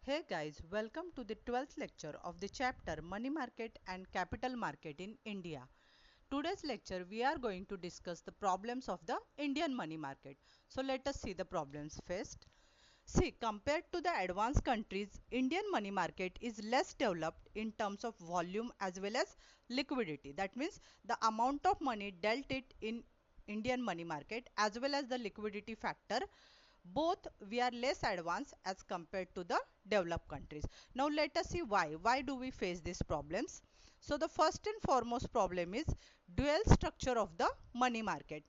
Hey guys, welcome to the 12th lecture of the chapter Money Market and Capital Market in India. Today's lecture we are going to discuss the problems of the Indian money market. So let us see the problems first. See, compared to the advanced countries, Indian money market is less developed in terms of volume as well as liquidity. That means the amount of money dealt it in Indian money market as well as the liquidity factor, both we are less advanced as compared to the developed countries. Now let us see why do we face these problems. So the first and foremost problem is dual structure of the money market.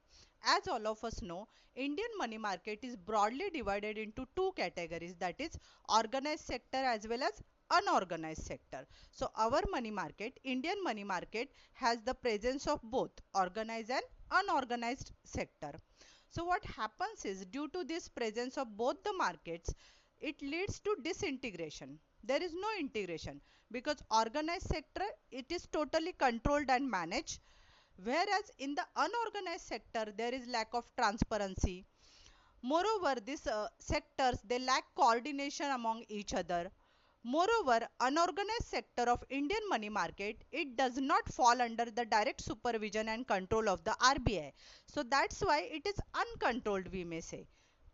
As all of us know, Indian money market is broadly divided into two categories, that is organized sector as well as unorganized sector. So our money market, Indian money market, has the presence of both organized and unorganized sector. So what happens is, due to this presence of both the markets, it leads to disintegration. There is no integration because organized sector, it is totally controlled and managed, whereas in the unorganized sector there is lack of transparency. Moreover, these sectors, they lack coordination among each other. Moreover, unorganized sector of Indian money market, it does not fall under the direct supervision and control of the RBI. So that's why it is uncontrolled, we may say.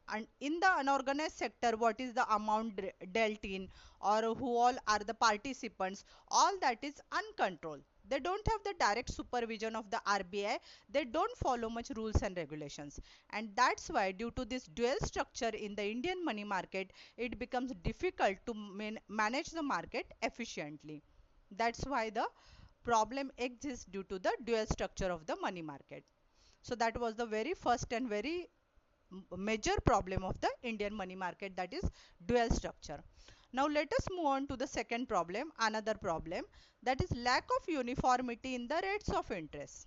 And in the unorganized sector, what is the amount dealt in, or who all are the participants, all that is uncontrolled. They don't have the direct supervision of the RBI. They don't follow much rules and regulations, and that's why, due to this dual structure in the Indian money market, it becomes difficult to manage the market efficiently. That's why the problem exists due to the dual structure of the money market. So that was the very first and very major problem of the Indian money market, that is dual structure. Now let us move on to the second problem, another problem, that is lack of uniformity in the rates of interest.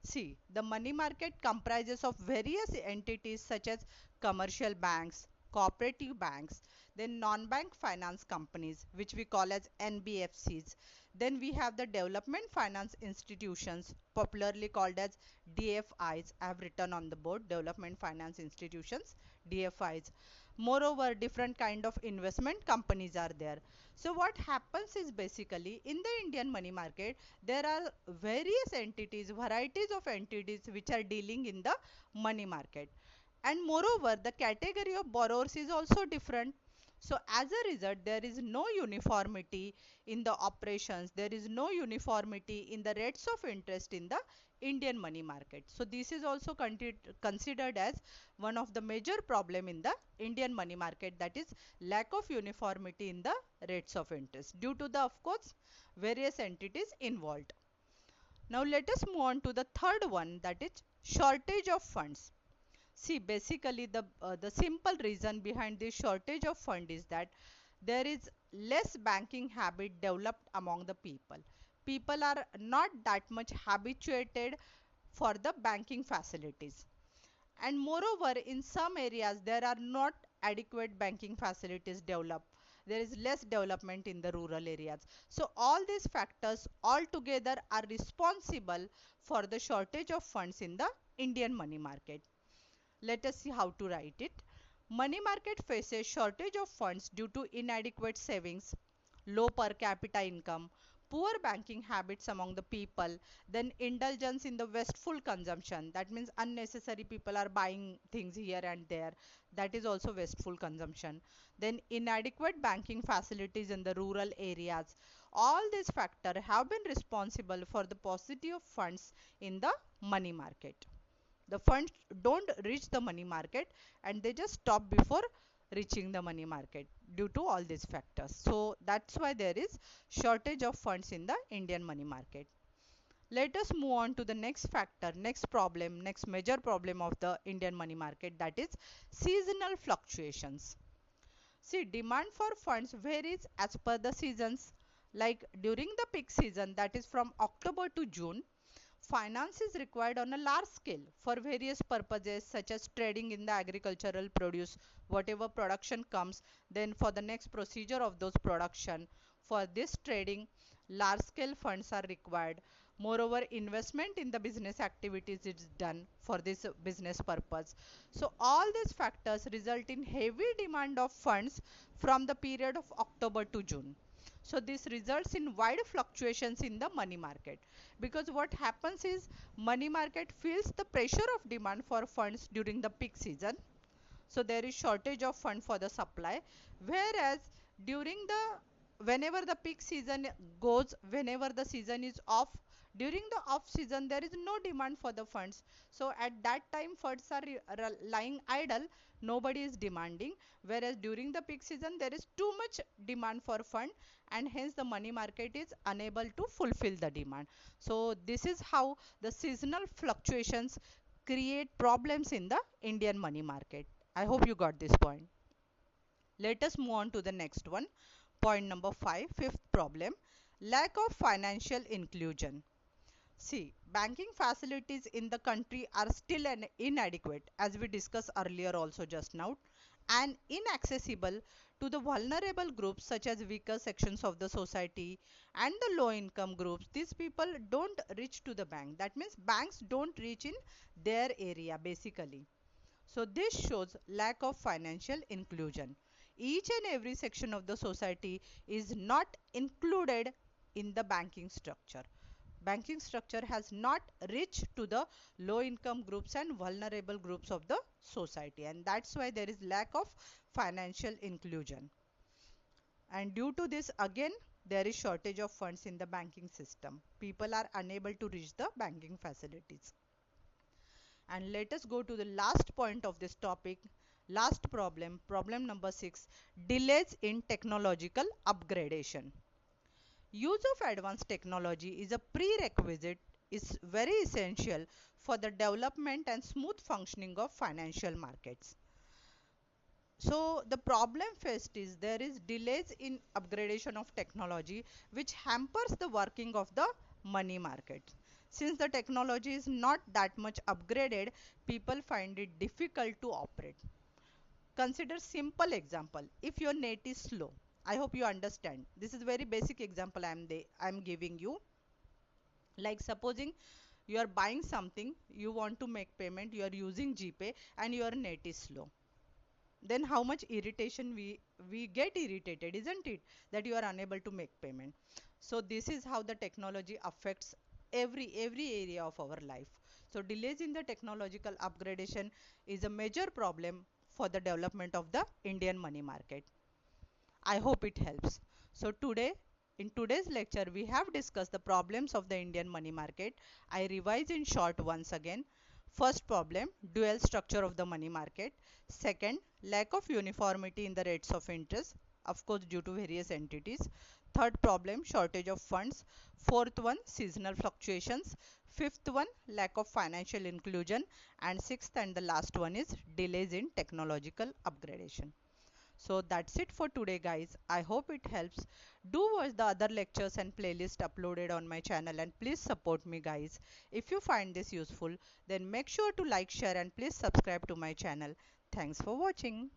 See, the money market comprises of various entities such as commercial banks, cooperative banks, then non-bank finance companies, which we call as NBFCs. Then we have the development finance institutions, popularly called as DFIs. I have written on the board, development finance institutions, DFIs. Moreover, different kind of investment companies are there. So what happens is, basically in the Indian money market there are various entities, varieties of entities which are dealing in the money market, and moreover the category of borrowers is also different. So as a result, there is no uniformity in the operations, there is no uniformity in the rates of interest in the Indian money market. So this is also considered as one of the major problem in the Indian money market, that is lack of uniformity in the rates of interest due to the, of course, various entities involved. Now let us move on to the third one, that is shortage of funds. See, basically the simple reason behind this shortage of fund is that there is less banking habit developed among the people. People are not that much habituated for the banking facilities, and moreover in some areas there are not adequate banking facilities developed. There is less development in the rural areas. So all these factors altogether are responsible for the shortage of funds in the Indian money market. Let us see how to write it. Money market faces shortage of funds due to inadequate savings, low per capita income, poor banking habits among the people, then indulgence in the wasteful consumption. That means unnecessary people are buying things here and there. That is also wasteful consumption. Then inadequate banking facilities in the rural areas. All these factors have been responsible for the paucity of funds in the money market. The funds don't reach the money market and they just stop before reaching the money market due to all these factors. So that's why there is shortage of funds in the Indian money market. Let us move on to the next factor, next problem, next major problem of the Indian money market, that is seasonal fluctuations. See, demand for funds varies as per the seasons. Like during the peak season, that is from October to June, finance is required on a large scale for various purposes such as trading in the agricultural produce, whatever production comes, then for the next procedure of those production. For this trading, large scale funds are required. Moreover, investment in the business activities is done for this business purpose. So all these factors result in heavy demand of funds from the period of October to June. So this results in wide fluctuations in the money market, because what happens is money market feels the pressure of demand for funds during the peak season. So there is shortage of fund for the supply, whereas during the whenever the peak season goes, whenever the season is off, during the off season there is no demand for the funds. So at that time funds are lying idle, nobody is demanding, whereas during the peak season there is too much demand for fund, and hence the money market is unable to fulfill the demand. So this is how the seasonal fluctuations create problems in the Indian money market. I hope you got this point. Let us move on to the next one. Point number 5, fifth problem, lack of financial inclusion. See, banking facilities in the country are still inadequate, as we discussed earlier also just now, and inaccessible to the vulnerable groups such as weaker sections of the society and the low income groups. These people don't reach to the bank. That means banks don't reach in their area basically. So this shows lack of financial inclusion. Each and every section of the society is not included in the banking structure. Banking structure has not reached to the low income groups and vulnerable groups of the society, and that's why there is lack of financial inclusion. And due to this, again, there is shortage of funds in the banking system. People are unable to reach the banking facilities. And let us go to the last point of this topic. Last problem, problem number 6, delays in technological upgradation. Use of advanced technology is a prerequisite, is very essential for the development and smooth functioning of financial markets. So the problem faced is there is delays in upgradation of technology, which hampers the working of the money market. Since the technology is not that much upgraded, people find it difficult to operate. Consider simple example. If your net is slow, I hope you understand. This is very basic example I am giving you. Like supposing you are buying something, you want to make payment, you are using GPay and your net is slow. Then how much irritation we get irritated, isn't it? That you are unable to make payment. So this is how the technology affects every area of our life. So delays in the technological upgradation is a major problem for the development of the Indian money market. I hope it helps. So in today's lecture, we have discussed the problems of the Indian money market. I revise in short once again. First problem, dual structure of the money market. Second, lack of uniformity in the rates of interest, of course due to various entities. Third problem, shortage of funds. Fourth one, seasonal fluctuations. Fifth one, lack of financial inclusion. And sixth and the last one is delays in technological upgradation. So that's it for today guys. I hope it helps. Do watch the other lectures and playlist uploaded on my channel, and please support me guys. If you find this useful, then make sure to like, share and please subscribe to my channel. Thanks for watching.